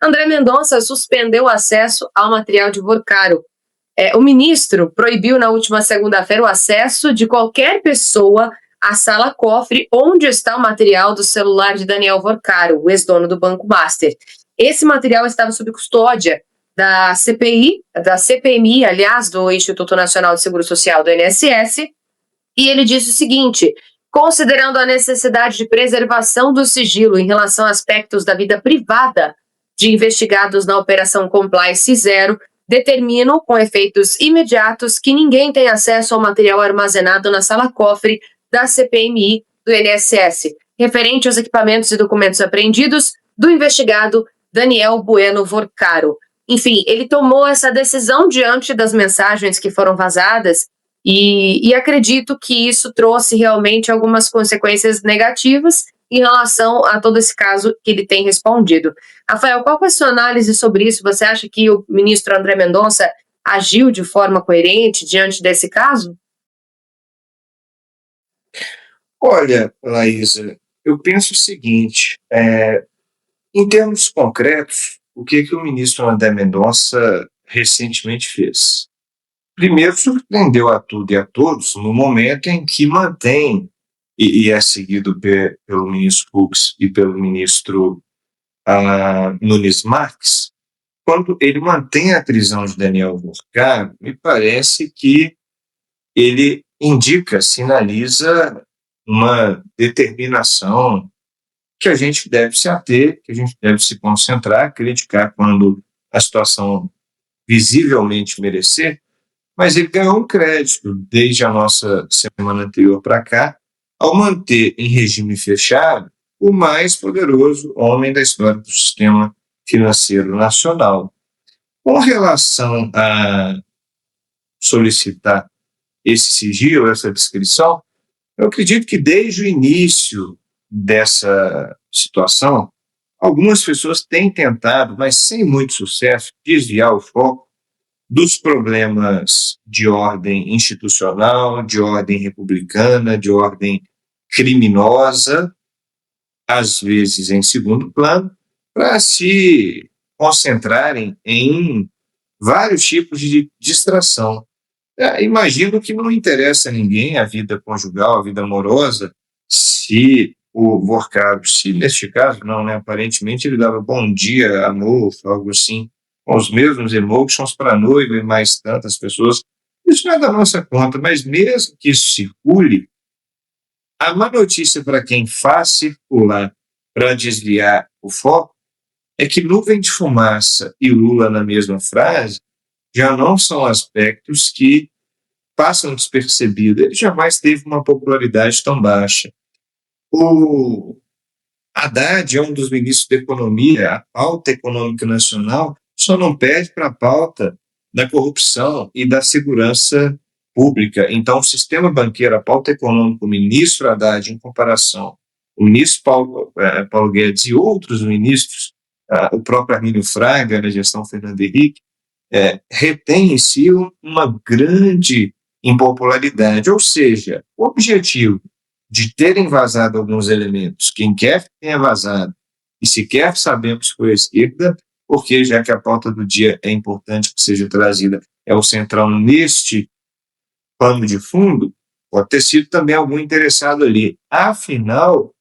André Mendonça suspendeu o acesso ao material de Vorcaro. O ministro proibiu na última segunda-feira o acesso de qualquer pessoa à sala cofre onde está o material do celular de Daniel Vorcaro, o ex-dono do Banco Master. Esse material estava sob custódia da CPMI, aliás, do Instituto Nacional de Seguro Social, do INSS, e ele disse o seguinte: considerando a necessidade de preservação do sigilo em relação a aspectos da vida privada de investigados na Operação Compliance Zero, determino, com efeitos imediatos, que ninguém tenha acesso ao material armazenado na sala-cofre da CPMI do INSS, referente aos equipamentos e documentos apreendidos do investigado Daniel Bueno Vorcaro. Enfim, ele tomou essa decisão diante das mensagens que foram vazadas e acredito que isso trouxe realmente algumas consequências negativas em relação a todo esse caso que ele tem respondido. Rafael, qual é a sua análise sobre isso? Você acha que o ministro André Mendonça agiu de forma coerente diante desse caso? Olha, Laísa, eu penso o seguinte, em termos concretos, o que o ministro André Mendonça recentemente fez? Primeiro, surpreendeu a tudo e a todos no momento em que mantém, e é seguido pelo ministro Fux e pelo ministro Nunes Marques, quando ele mantém a prisão de Daniel Vorcaro, me parece que ele indica, sinaliza uma determinação que a gente deve se ater, que a gente deve se concentrar, criticar quando a situação visivelmente merecer, mas ele ganhou um crédito desde a nossa semana anterior para cá, ao manter em regime fechado o mais poderoso homem da história do sistema financeiro nacional. Com relação a solicitar esse sigilo, essa descrição, eu acredito que desde o início dessa situação, algumas pessoas têm tentado, mas sem muito sucesso, desviar o foco dos problemas de ordem institucional, de ordem republicana, de ordem criminosa, às vezes em segundo plano, para se concentrarem em vários tipos de distração. Imagino que não interessa a ninguém a vida conjugal, a vida amorosa, se o Vorcaro, se neste caso não, né, aparentemente ele dava bom dia, amor, algo assim, com os mesmos emotions para a noiva e mais tantas pessoas. Isso não é da nossa conta, mas mesmo que isso circule, a má notícia para quem faz circular para desviar o foco é que nuvem de fumaça e Lula na mesma frase já não são aspectos que passam despercebidos. Ele jamais teve uma popularidade tão baixa. O Haddad é um dos ministros da economia, a pauta econômica nacional só não perde para a pauta da corrupção e da segurança pública. Então, o sistema banqueiro, a pauta econômica, o ministro Haddad, em comparação, o ministro Paulo Guedes e outros ministros, o próprio Armínio Fraga, na gestão Fernando Henrique, retém em si uma grande impopularidade. Ou seja, o objetivo de terem vazado alguns elementos, quem quer que tenha vazado, e sequer sabemos que foi a esquerda, porque já que a pauta do dia é importante que seja trazida, é o central neste pano de fundo, pode ter sido também algum interessado ali. Afinal,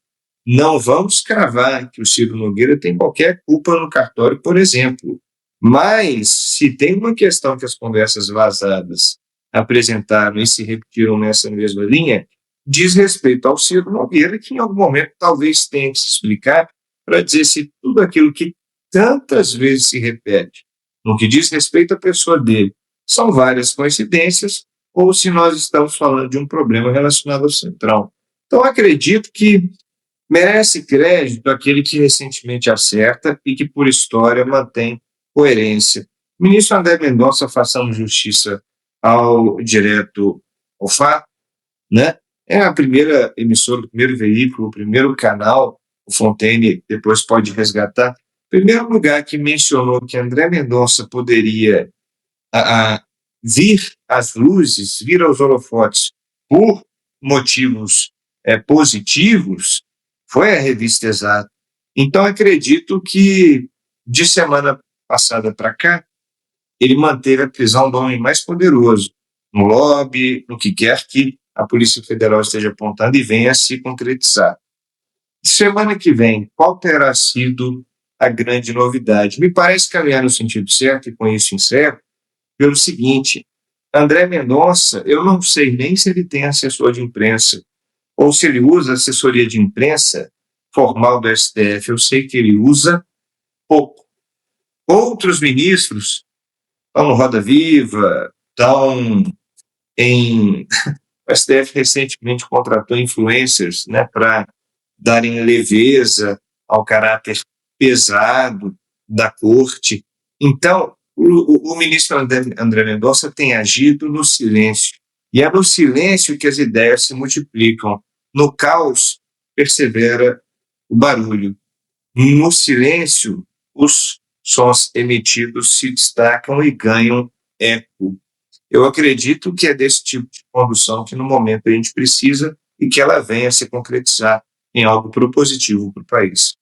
não vamos cravar que o Ciro Nogueira tem qualquer culpa no cartório, por exemplo. Mas, se tem uma questão que as conversas vazadas apresentaram e se repetiram nessa mesma linha, diz respeito ao Ciro Nogueira, que em algum momento talvez tenha que se explicar para dizer se tudo aquilo que tantas vezes se repete, no que diz respeito à pessoa dele, são várias coincidências, ou se nós estamos falando de um problema relacionado ao Centrão. Então, acredito que merece crédito aquele que recentemente acerta e que, por história, mantém coerência. Ministro André Mendonça, façamos justiça direto ao fato, né? É a primeira emissora, o primeiro veículo, o primeiro canal, o Fontaine depois pode resgatar, primeiro lugar que mencionou que André Mendonça poderia vir às luzes, vir aos holofotes por motivos positivos, foi a revista Exato. Então, acredito que De semana passada para cá, ele manteve a prisão do homem mais poderoso no lobby, no que quer que a Polícia Federal esteja apontando e venha a se concretizar. Semana que vem, qual terá sido a grande novidade? Me parece caminhar no sentido certo, e com isso encerro, pelo seguinte: André Mendonça, eu não sei nem se ele tem assessor de imprensa ou se ele usa assessoria de imprensa formal do STF. Eu sei que ele usa pouco. Outros ministros estão no Roda Viva, estão em. O STF recentemente contratou influencers, né, para darem leveza ao caráter pesado da corte. Então, o ministro André Mendonça tem agido no silêncio. E é no silêncio que as ideias se multiplicam. No caos, persevera o barulho. No silêncio, os sons emitidos se destacam e ganham eco. Eu acredito que é desse tipo de condução que no momento a gente precisa e que ela venha a se concretizar em algo propositivo para o país.